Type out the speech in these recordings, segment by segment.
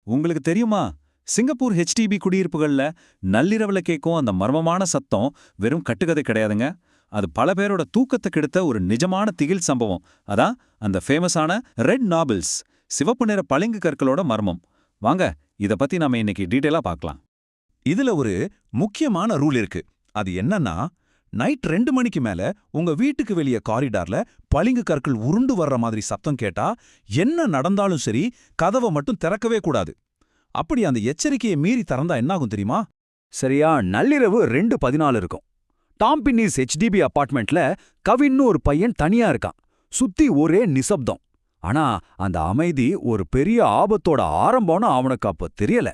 உங்களுக்கு தெரியுமா, Singapore HDB குடியிருப்புகள்ல நள்ளிரவுல கேட்கும் அந்த மர்மமான சத்தம் வெறும் கட்டுக்கதை கிடையாதுங்க. அது பல பேரோட தூக்கத்தை கெடுத்த ஒரு நிஜமான திகில் சம்பவம். அதான் அந்த ஃபேமஸான ரெட் நாபிள்ஸ், சிவப்பு நிற பளிங்கு கற்களோட மர்மம். வாங்க, இத பத்தி நாம இன்னைக்கு டீட்டெயிலா பார்க்கலாம். இதுல ஒரு முக்கியமான ரூல் இருக்கு. அது என்னன்னா, நைட் 2 மணிக்கு மேல உங்க வீட்டுக்கு வெளியே காரிடார்ல பளிங்கு கற்கள் உருண்டு வர்ற மாதிரி சத்தம் கேட்டா என்ன நடந்தாலும் சரி, கதவை மட்டும் திறக்கவே கூடாது. அப்படி அந்த எச்சரிக்கையை மீறி திறந்தா என்னாகும் தெரியுமா? சரியா நள்ளிரவு 2:14 இருக்கும். டாம் பின்னிஸ் HDB அபார்ட்மெண்ட்ல கவின்னு ஒரு பையன் தனியா இருக்கான். சுத்தி ஒரே நிசப்தம். ஆனா அந்த அமைதி ஒரு பெரிய ஆபத்தோட ஆரம்பம்னு அவனுக்கு அப்ப தெரியல.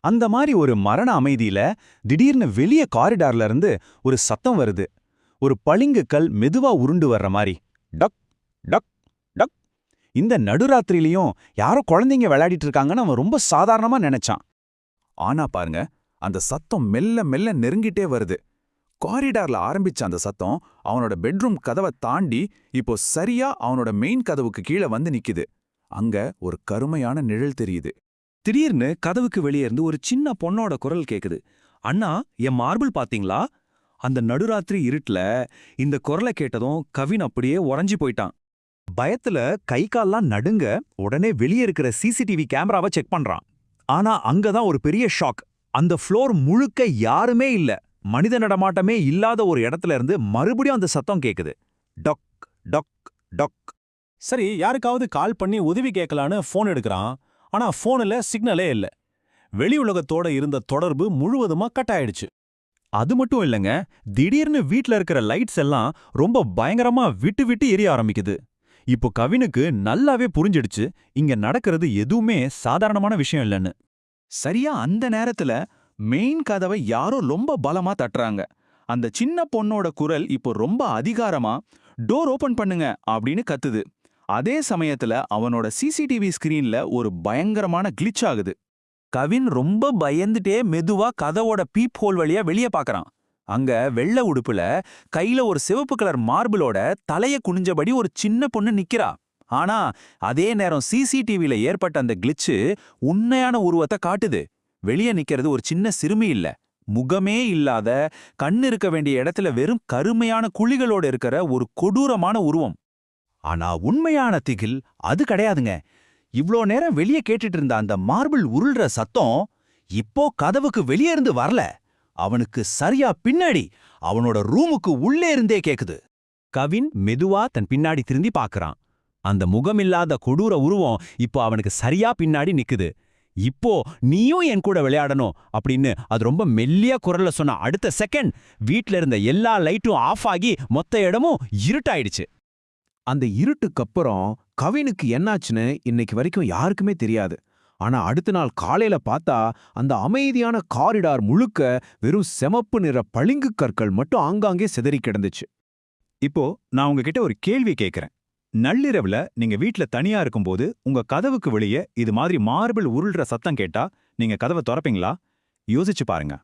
அந்த மாதிரி ஒரு மரண அமைதியில திடீர்னு வெளிய காரிடார்ல இருந்து ஒரு சத்தம் வருது. ஒரு பளிங்கு கல் மெதுவா உருண்டு வர்ற மாதிரி. டக் டக் டக். இந்த நடுராத்திரிலையும் யாரோ குழந்தைங்க விளையாடிட்டு இருக்காங்கன்னு அவன் ரொம்ப சாதாரணமா நினைச்சான். ஆனா பாருங்க, அந்த சத்தம் மெல்ல மெல்ல நெருங்கிட்டே வருது. காரிடார்ல ஆரம்பிச்ச அந்த சத்தம் அவனோட பெட்ரூம் கதவை தாண்டி இப்போ சரியா அவனோட மெயின் கதவுக்கு கீழே வந்து நிக்குது. அங்க ஒரு கருமையான நிழல் தெரியுது. திடீர்னு கதவுக்கு வெளியே இருந்து ஒரு சின்ன பொண்ணோட குரல் கேக்குது. அண்ணா, என் மார்பிள் பாத்தீங்களா? அந்த நடுராத்திரி இருட்டுல இந்த குரலை கேட்டதும் கவின் அப்படியே உறைஞ்சி போயிட்டான். பயத்துல கை கால்லாம் நடுங்க உடனே வெளியே இருக்கிற CCTV கேமராவை செக் பண்றான். ஆனா அங்கதான் ஒரு பெரிய ஷாக். அந்த ஃப்ளோர் முழுக்க யாருமே இல்ல. மனித நடமாட்டமே இல்லாத ஒரு இடத்துல இருந்து மறுபடியும் அந்த சத்தம் கேக்குது. டக் டக் டக். சரி, யாருக்காவது கால் பண்ணி உதவி கேட்கலான்னு ஃபோன் எடுக்கிறான். ஆனா ஃபோனில் சிக்னலே இல்ல. வெளி உலகத்தோட இருந்த தொடர்பு முழுவதுமா கட் ஆயிடுச்சு. அது மட்டும் இல்லைங்க, திடீர்னு வீட்ல இருக்கிற லைட்ஸ் எல்லாம் ரொம்ப பயங்கரமா விட்டு விட்டு எரிய ஆரம்பிக்குது. இப்போ கவினுக்கு நல்லாவே புரிஞ்சிடுச்சு, இங்க நடக்கிறது எதுவுமே சாதாரணமான விஷயம் இல்லைன்னு. சரியா அந்த நேரத்துல மெயின் கதவை யாரோ ரொம்ப பலமா தட்டுறாங்க. அந்த சின்ன பொண்ணோட குரல் இப்போ ரொம்ப அதிகாரமா டோர் ஓபன் பண்ணுங்க அப்படின்னு கத்துது. அதே சமயத்துல அவனோட CCTV ஸ்கிரீன்ல ஒரு பயங்கரமான கிளிச் ஆகுது. கவின் ரொம்ப பயந்துட்டே மெதுவா கதவோட பீப் ஹோல் வழியா வெளியே பார்க்கறான். அங்க வெள்ளை உடுப்புல கையில ஒரு சிவப்பு கலர் மார்பிளோட தலைய குனிஞ்சபடி ஒரு சின்ன பொண்ணு நிக்கிறா. ஆனா அதே நேரம் CCTVல ஏற்பட்ட அந்த கிளிச்சு உண்மையான உருவத்தை காட்டுது. வெளியே நிக்கிறது ஒரு சின்ன சிறுமி இல்ல, முகமே இல்லாத, கண்ணு இருக்க வேண்டிய இடத்துல வெறும் கருமையான குழிகளோட இருக்கிற ஒரு கொடூரமான உருவம். ஆனா உண்மையான திகில் அது கிடையாதுங்க. இவ்ளோ நேரம் வெளியே கேட்டுட்டு இருந்த அந்த மார்பிள் உருள்ற சத்தம் இப்போ கதவுக்கு வெளியே இருந்து வரல, அவனுக்கு சரியா பின்னாடி அவனோட ரூமுக்கு உள்ளே இருந்தே கேக்குது. கவின் மெதுவா தன் பின்னாடி திரும்பி பார்க்கறான். அந்த முகமில்லாத கொடூர உருவம் இப்போ அவனுக்கு சரியா பின்னாடி நிக்குது. இப்போ நீயும் என் கூட விளையாடணும் அப்படின்னு அது ரொம்ப மெல்லிய குரல்ல சொன்ன அடுத்த செகண்ட் வீட்ல இருந்த எல்லா லைட்டும் ஆஃப் ஆகி மொத்த இடமும் இருட்டாயிடுச்சு. அந்த இருட்டுக்கப்புறம் கவினுக்கு என்னாச்சுன்னு இன்னைக்கு வரைக்கும் யாருக்குமே தெரியாது. ஆனா அடுத்த நாள் காலையில பார்த்தா அந்த அமைதியான காரிடார் முழுக்க வெறும் செமப்பு நிற பளிங்கு கற்கள் மட்டும் ஆங்காங்கே சிதறி கிடந்துச்சு. இப்போ நான் உங்ககிட்ட ஒரு கேள்வி கேட்கறேன். நள்ளிரவுல நீங்க வீட்ல தனியா இருக்கும்போது உங்க கதவுக்கு வெளியே இது மாதிரி மார்பிள் உருள்ற சத்தம் கேட்டா நீங்க கதவை திறப்பீங்களா? யோசிச்சு பாருங்க.